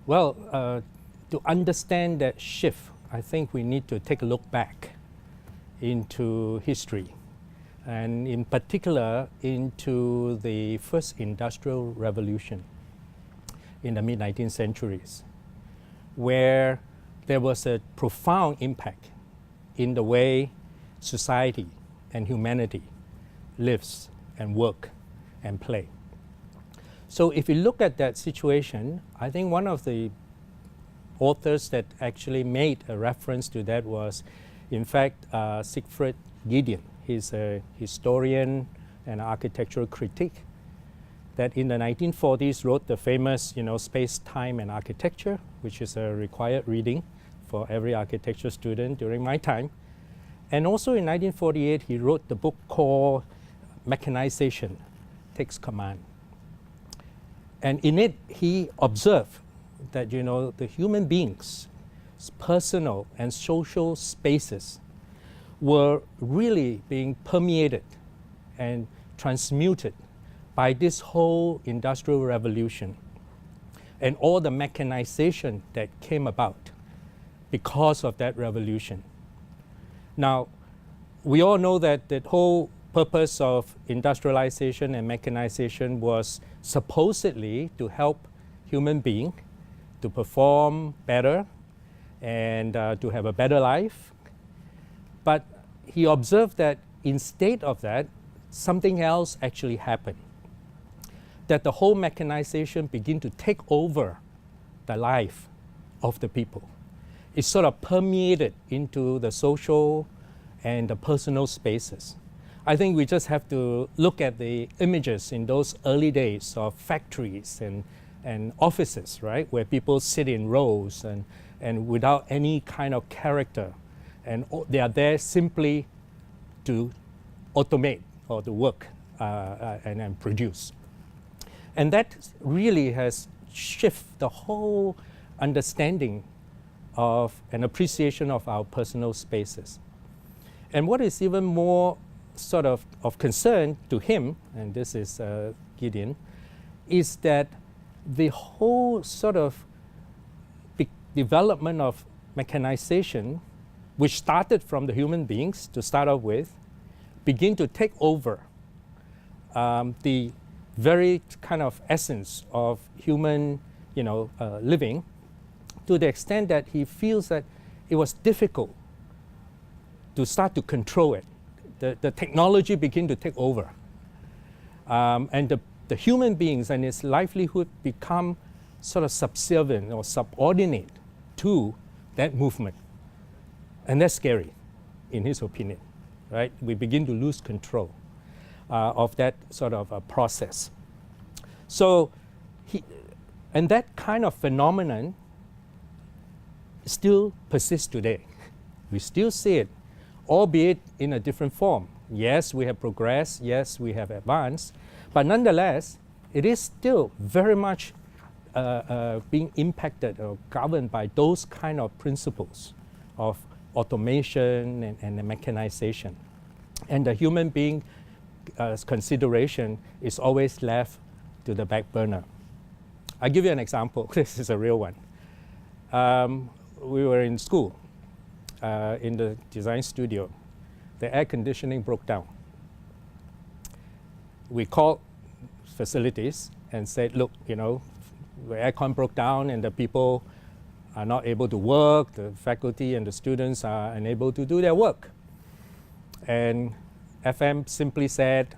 Well, to understand that shift, I think we need to take a look back into history, and in particular into the first industrial revolution in the mid-19th centuries, where there was a profound impact in the way society and humanity lives and work and play. So if you look at that situation, I think one of the authors that actually made a reference to that was, in fact, Siegfried Giedion. He's a historian and architectural critic that in the 1940s wrote the famous, Space, Time and Architecture, which is a required reading for every architecture student during my time. And also in 1948, he wrote the book called Mechanization, Takes Command. And in it, he observed that, the human beings' personal and social spaces were really being permeated and transmuted by this whole industrial revolution and all the mechanization that came about because of that revolution. Now, we all know that the whole purpose of industrialization and mechanization was supposedly to help human beings to perform better and to have a better life. But he observed that instead of that, something else actually happened. That the whole mechanization began to take over the life of the people. It sort of permeated into the social and the personal spaces. I think we just have to look at the images in those early days of factories and offices, right, where people sit in rows and without any kind of character. And they are there simply to automate or to work and produce. And that really has shifted the whole understanding of an appreciation of our personal spaces. And what is even more sort of concern to him, and this is Giedion, is that the whole sort of development of mechanization, which started from the human beings to start off with, begin to take over the very kind of essence of human living, to the extent that he feels that it was difficult to start to control it. The technology began to take over. And the human beings and its livelihood become sort of subservient or subordinate to that movement. And that's scary, in his opinion, right? We begin to lose control of that sort of process. So, and that kind of phenomenon still persists today. We still see it, albeit in a different form. Yes, we have progressed, yes, we have advanced, but nonetheless, it is still very much being impacted or governed by those kind of principles of automation and mechanization. And the human being consideration is always left to the back burner. I'll give you an example. This is a real one. We were in school, in the design studio. The air conditioning broke down. We called facilities and said, look, the aircon broke down and the people are not able to work, the faculty and the students are unable to do their work. And FM simply said,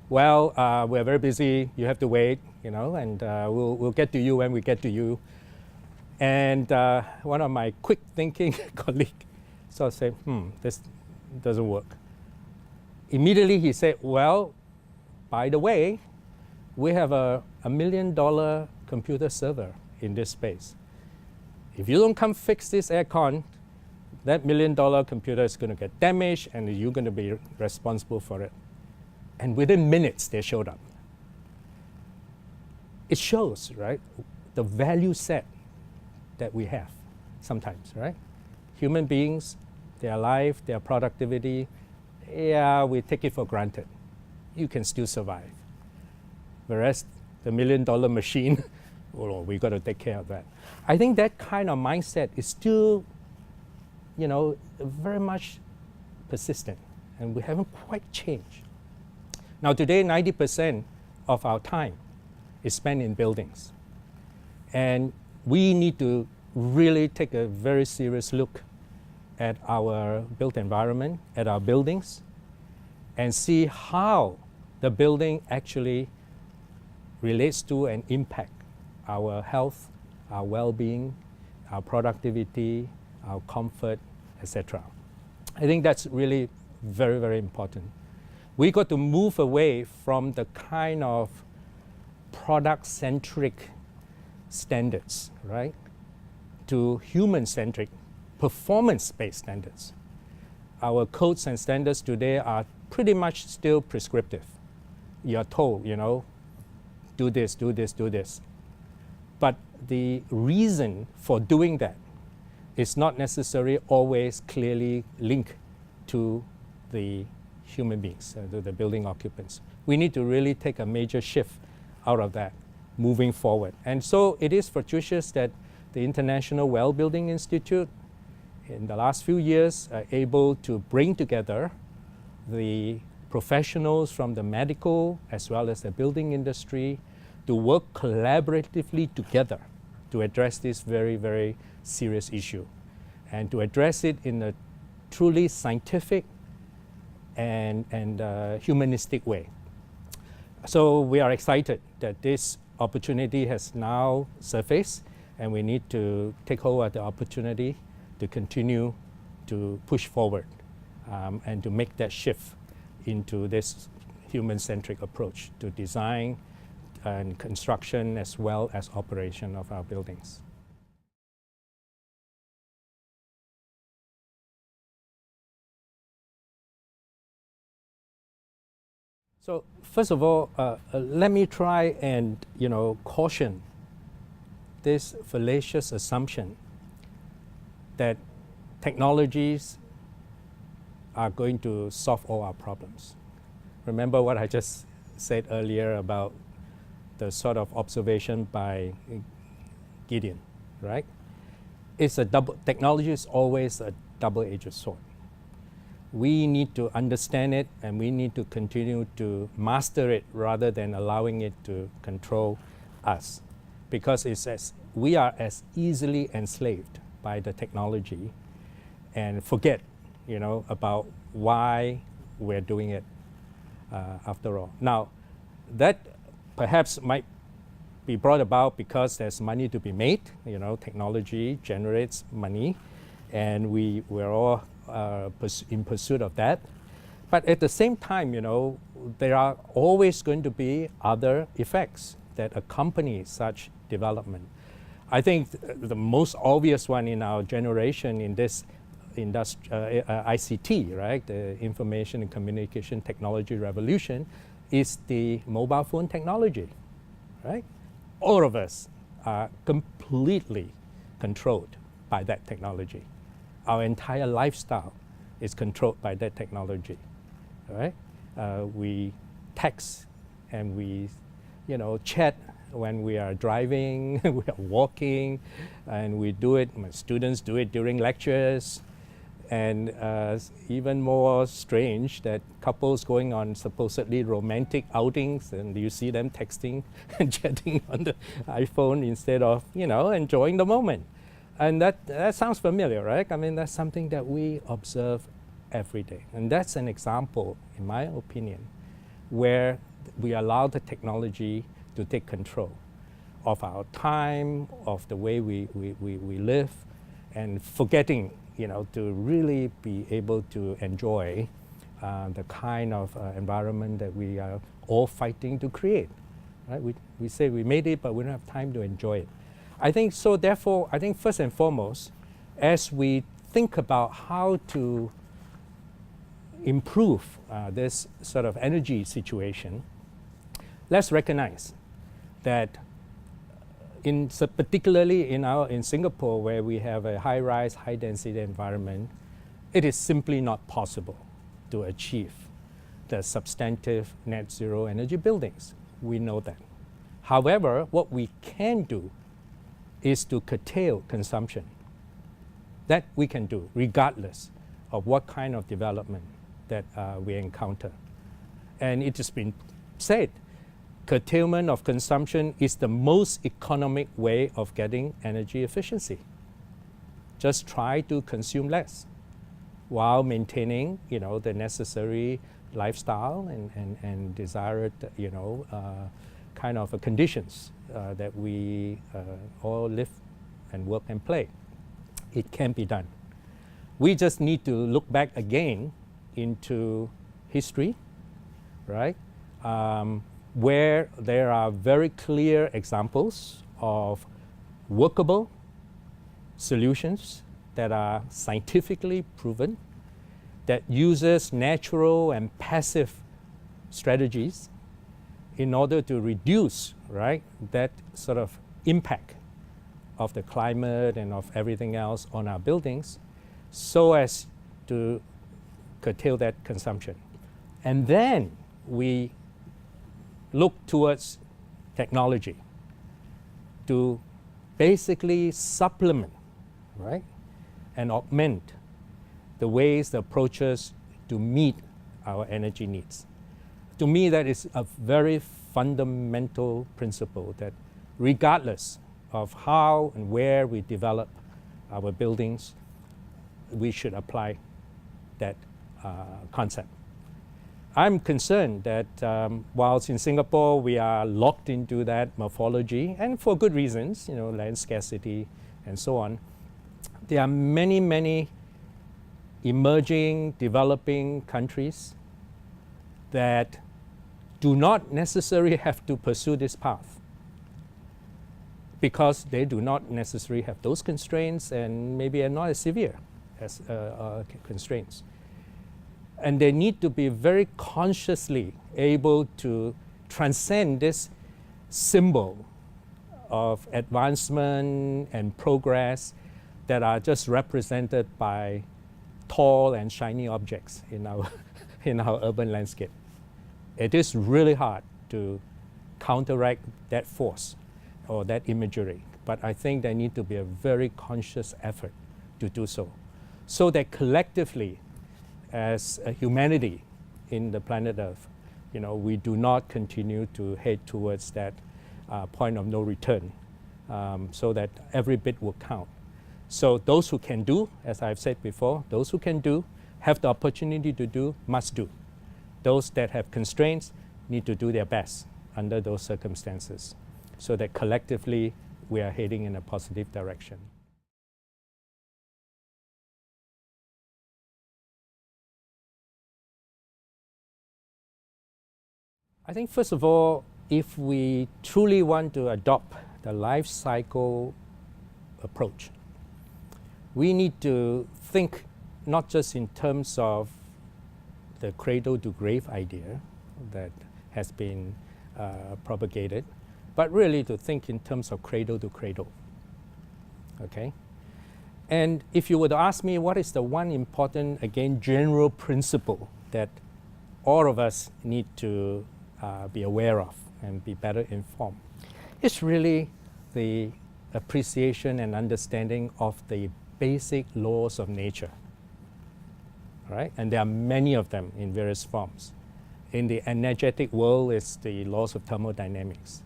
well, we're very busy, you have to wait, and we'll get to you when we get to you. And one of my quick thinking colleagues sort of said, this doesn't work. Immediately he said, well, by the way, we have a $1 million computer server in this space. If you don't come fix this aircon, that $1 million computer is going to get damaged and you're going to be responsible for it. And within minutes, they showed up. It shows, right, the value set that we have sometimes, right? Human beings, their life, their productivity, yeah, we take it for granted. You can still survive. Whereas the $1 million machine oh, we got to take care of that. I think that kind of mindset is still, very much persistent, and we haven't quite changed. Now today, 90% of our time is spent in buildings. And we need to really take a very serious look at our built environment, at our buildings, and see how the building actually relates to and impact our health, our well-being, our productivity, our comfort, etc. I think that's really very, very important. We got to move away from the kind of product-centric standards, right, to human-centric, performance-based standards. Our codes and standards today are pretty much still prescriptive. You're told, do this, do this, do this. But the reason for doing that is not necessarily always clearly linked to the human beings, to the building occupants. We need to really take a major shift out of that moving forward. And so it is fortuitous that the International Well Building Institute in the last few years are able to bring together the professionals from the medical as well as the building industry to work collaboratively together to address this very, very serious issue, and to address it in a truly scientific and humanistic way. So we are excited that this opportunity has now surfaced, and we need to take hold of the opportunity to continue to push forward and to make that shift into this human-centric approach to design and construction as well as operation of our buildings. So first of all, let me try and caution this fallacious assumption that technologies are going to solve all our problems. Remember what I just said earlier about the sort of observation by Gideon, right? Technology is always a double-edged sword. We need to understand it, and we need to continue to master it rather than allowing it to control us, because we are as easily enslaved by the technology and forget about why we're doing it after all. Now, that perhaps might be brought about because there's money to be made. Technology generates money, and we're all in pursuit of that. But at the same time, there are always going to be other effects that accompany such development. I think the most obvious one in our generation in this ICT, right, the information and communication technology revolution, is the mobile phone technology, right? All of us are completely controlled by that technology. Our entire lifestyle is controlled by that technology, right? We text and we, chat when we are driving, we are walking, and we do it. My students do it during lectures, and even more strange that couples going on supposedly romantic outings, and you see them texting and chatting on the iPhone instead of enjoying the moment. And that sounds familiar, right? I mean, that's something that we observe every day. And that's an example, in my opinion, where we allow the technology to take control of our time, of the way we live, and forgetting, to really be able to enjoy the kind of environment that we are all fighting to create, right? We say we made it, but we don't have time to enjoy it. I think so, therefore, I think first and foremost, as we think about how to improve this sort of energy situation, let's recognize that particularly in Singapore, where we have a high-rise, high-density environment, it is simply not possible to achieve the substantive net zero energy buildings. We know that. However, what we can do is to curtail consumption. That we can do regardless of what kind of development that we encounter. And it has been said, curtailment of consumption is the most economic way of getting energy efficiency. Just try to consume less while maintaining, the necessary lifestyle and desired, kind of conditions that we all live and work and play. It can be done. We just need to look back again into history, right? Where there are very clear examples of workable solutions that are scientifically proven, that uses natural and passive strategies in order to reduce, right, that sort of impact of the climate and of everything else on our buildings, so as to curtail that consumption. And then we look towards technology to basically supplement, right, and augment the ways, the approaches to meet our energy needs. To me, that is a very fundamental principle, that regardless of how and where we develop our buildings, we should apply that concept. I'm concerned that whilst in Singapore we are locked into that morphology, and for good reasons, land scarcity and so on, there are many, many emerging, developing countries that do not necessarily have to pursue this path, because they do not necessarily have those constraints and maybe are not as severe as constraints. And they need to be very consciously able to transcend this symbol of advancement and progress that are just represented by tall and shiny objects in our, in our urban landscape. It is really hard to counteract that force or that imagery, but I think there needs to be a very conscious effort to do so, so that collectively, as a humanity in the planet Earth, we do not continue to head towards that point of no return, so that every bit will count. So those who can do, as I've said before, those who can do, have the opportunity to do, must do. Those that have constraints need to do their best under those circumstances, so that collectively we are heading in a positive direction. I think first of all, if we truly want to adopt the life cycle approach, we need to think not just in terms of the cradle to grave idea that has been propagated, but really to think in terms of cradle to cradle, okay? And if you were to ask me what is the one important, again, general principle that all of us need to be aware of and be better informed, it's really the appreciation and understanding of the basic laws of nature, right? And there are many of them in various forms. In the energetic world, it's the laws of thermodynamics.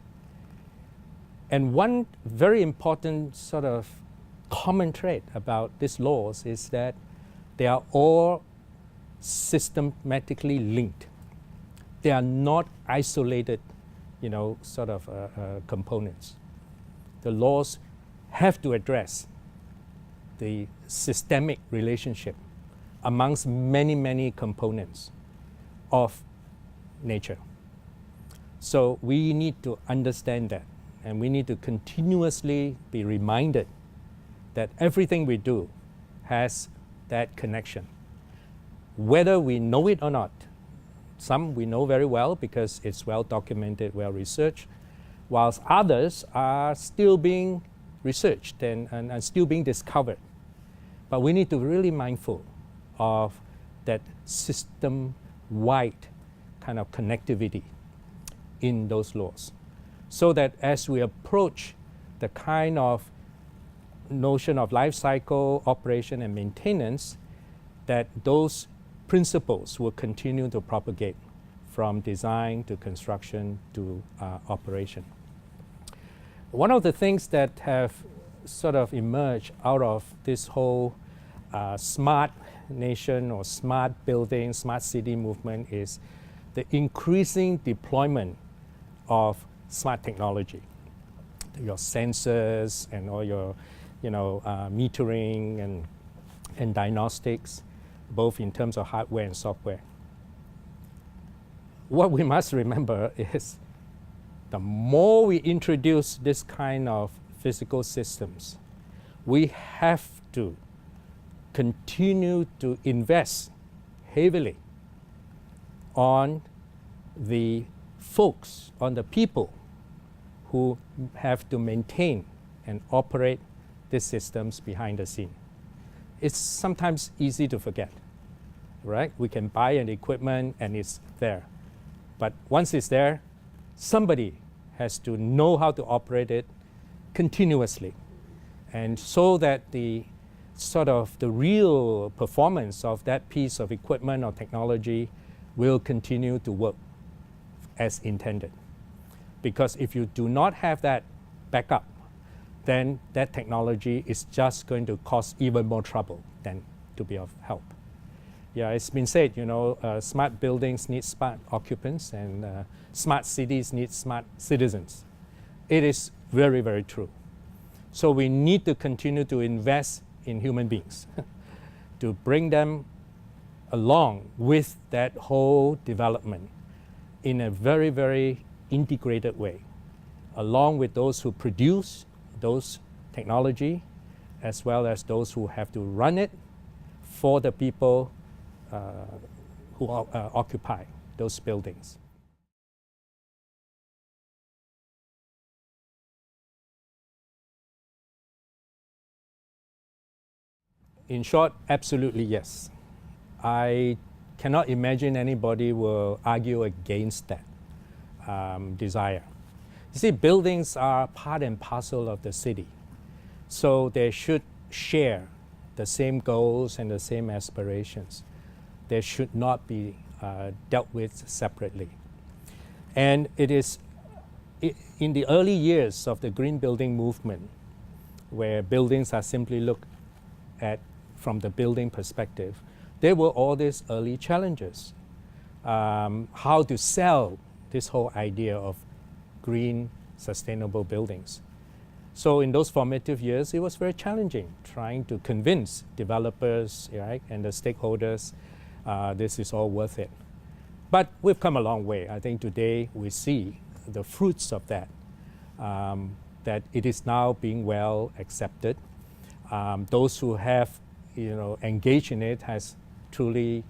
And one very important sort of common trait about these laws is that they are all systematically linked. They are not isolated, components. The laws have to address the systemic relationship amongst many, many components of nature. So we need to understand that, and we need to continuously be reminded that everything we do has that connection, whether we know it or not. Some we know very well because it's well documented, well researched, whilst others are still being researched and still being discovered. But we need to be really mindful of that system-wide kind of connectivity in those laws. so that as we approach the kind of notion of life cycle, operation, and maintenance, that those principles will continue to propagate from design to construction to operation. One of the things that have sort of emerged out of this whole smart nation or smart building, smart city movement is the increasing deployment of smart technology. Your sensors and all your metering and diagnostics, both in terms of hardware and software. What we must remember is the more we introduce this kind of physical systems, we have to continue to invest heavily on the folks, on the people who have to maintain and operate these systems behind the scene. It's sometimes easy to forget, right? We can buy an equipment and it's there. But once it's there, somebody has to know how to operate it continuously. And so that the sort of the real performance of that piece of equipment or technology will continue to work as intended. Because if you do not have that backup, then that technology is just going to cause even more trouble than to be of help. Yeah, it's been said, smart buildings need smart occupants and smart cities need smart citizens. It is very, very true. So we need to continue to invest in human beings to bring them along with that whole development in a very, very integrated way, along with those who produce those technology, as well as those who have to run it for the people who occupy those buildings. In short, absolutely yes. I cannot imagine anybody will argue against that desire. You see, buildings are part and parcel of the city, so they should share the same goals and the same aspirations. They should not be dealt with separately. And it is in the early years of the green building movement, where buildings are simply looked at from the building perspective, there were all these early challenges. How to sell this whole idea of green, sustainable buildings. So in those formative years, it was very challenging trying to convince developers, right, and the stakeholders this is all worth it. But we've come a long way. I think today we see the fruits of that, that it is now being well accepted. Those who have engaged in it has truly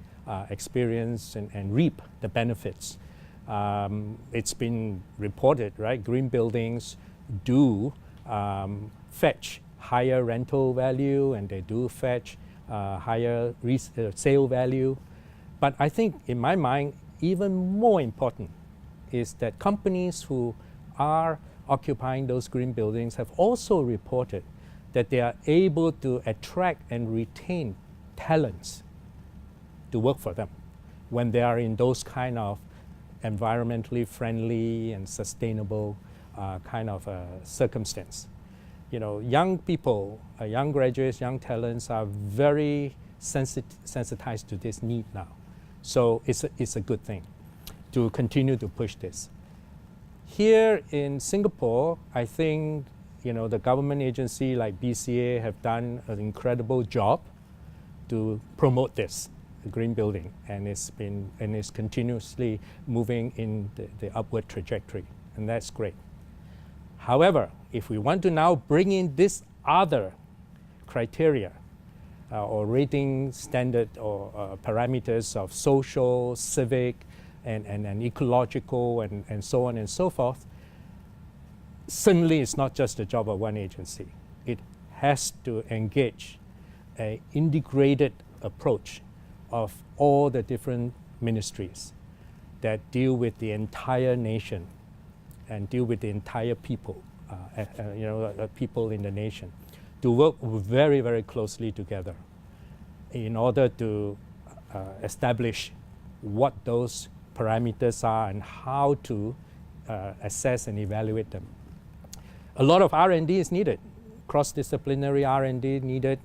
experienced and reap the benefits. It's been reported, right? Green buildings do fetch higher rental value, and they do fetch higher sale value. But I think, in my mind, even more important is that companies who are occupying those green buildings have also reported that they are able to attract and retain talents to work for them when they are in those kind of environmentally friendly and sustainable kind of circumstance. Young people, young graduates, young talents are very sensitized to this need now. So it's a good thing to continue to push this. Here in Singapore, I think the government agency like BCA have done an incredible job to promote this green building, and it's continuously moving in the upward trajectory, and that's great. However, if we want to now bring in this other criteria or rating standard or parameters of social, civic, and ecological, and so on and so forth, certainly it's not just the job of one agency. It has to engage an integrated approach of all the different ministries that deal with the entire nation and deal with the entire people, people in the nation, to work very, very closely together in order to establish what those parameters are and how to assess and evaluate them. A lot of R&D is needed, cross-disciplinary R&D needed,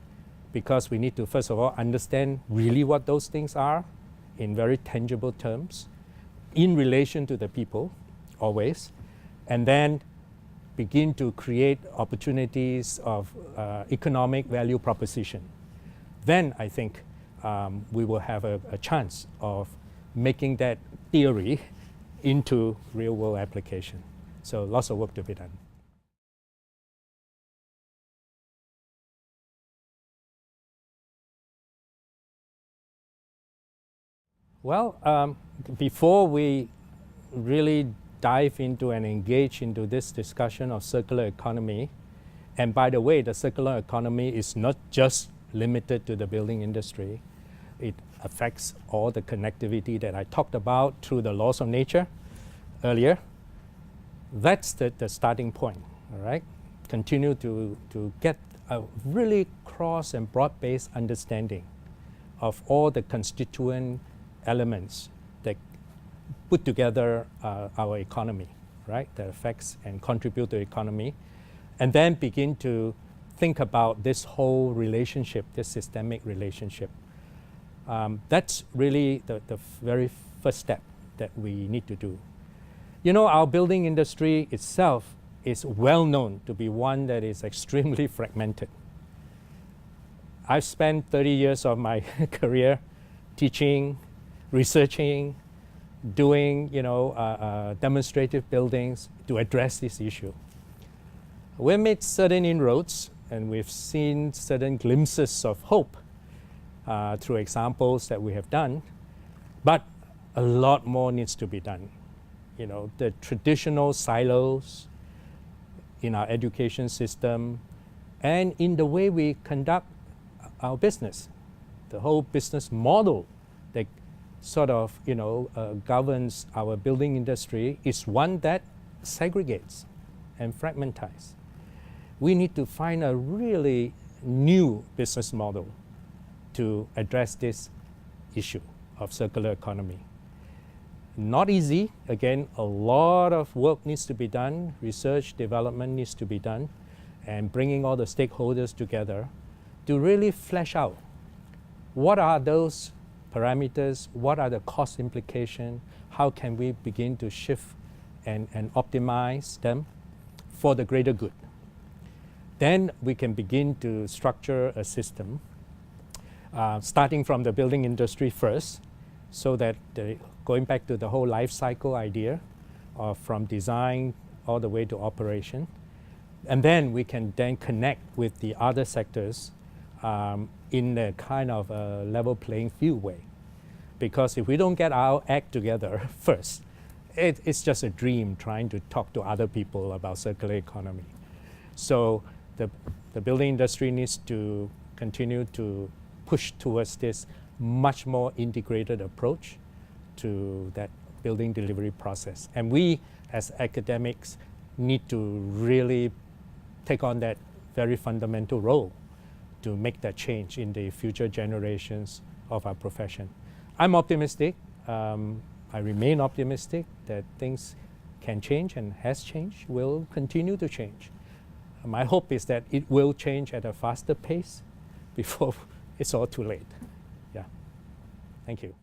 because we need to, first of all, understand really what those things are in very tangible terms, in relation to the people, always, and then begin to create opportunities of economic value proposition. Then I think we will have a chance of making that theory into real-world application. So lots of work to be done. Well, before we really dive into and engage into this discussion of circular economy, and by the way, the circular economy is not just limited to the building industry. It affects all the connectivity that I talked about through the laws of nature earlier. That's the starting point, all right? Continue to get a really cross and broad-based understanding of all the constituent elements that put together our economy, right? That affects and contribute to the economy. And then begin to think about this whole relationship, this systemic relationship. That's really the very first step that we need to do. You know, our building industry itself is well known to be one that is extremely fragmented. I've spent 30 years of my career teaching, researching, doing demonstrative buildings to address this issue. We've made certain inroads, and we've seen certain glimpses of hope through examples that we have done, but a lot more needs to be done. You know, the traditional silos in our education system and in the way we conduct our business, the whole business model that sort of governs our building industry is one that segregates and fragmentizes. We need to find a really new business model to address this issue of circular economy. Not easy. Again, a lot of work needs to be done, research, development needs to be done, and bringing all the stakeholders together to really flesh out what are those parameters, what are the cost implications, how can we begin to shift and optimize them for the greater good. Then we can begin to structure a system, starting from the building industry first, so that going back to the whole life cycle idea from design all the way to operation. And then we can then connect with the other sectors in a kind of a level playing field way. Because if we don't get our act together first, it's just a dream trying to talk to other people about circular economy. So the building industry needs to continue to push towards this much more integrated approach to that building delivery process. And we, as academics, need to really take on that very fundamental role to make that change in the future generations of our profession. I'm optimistic. I remain optimistic that things can change and has changed, will continue to change. My hope is that it will change at a faster pace before it's all too late. Yeah. Thank you.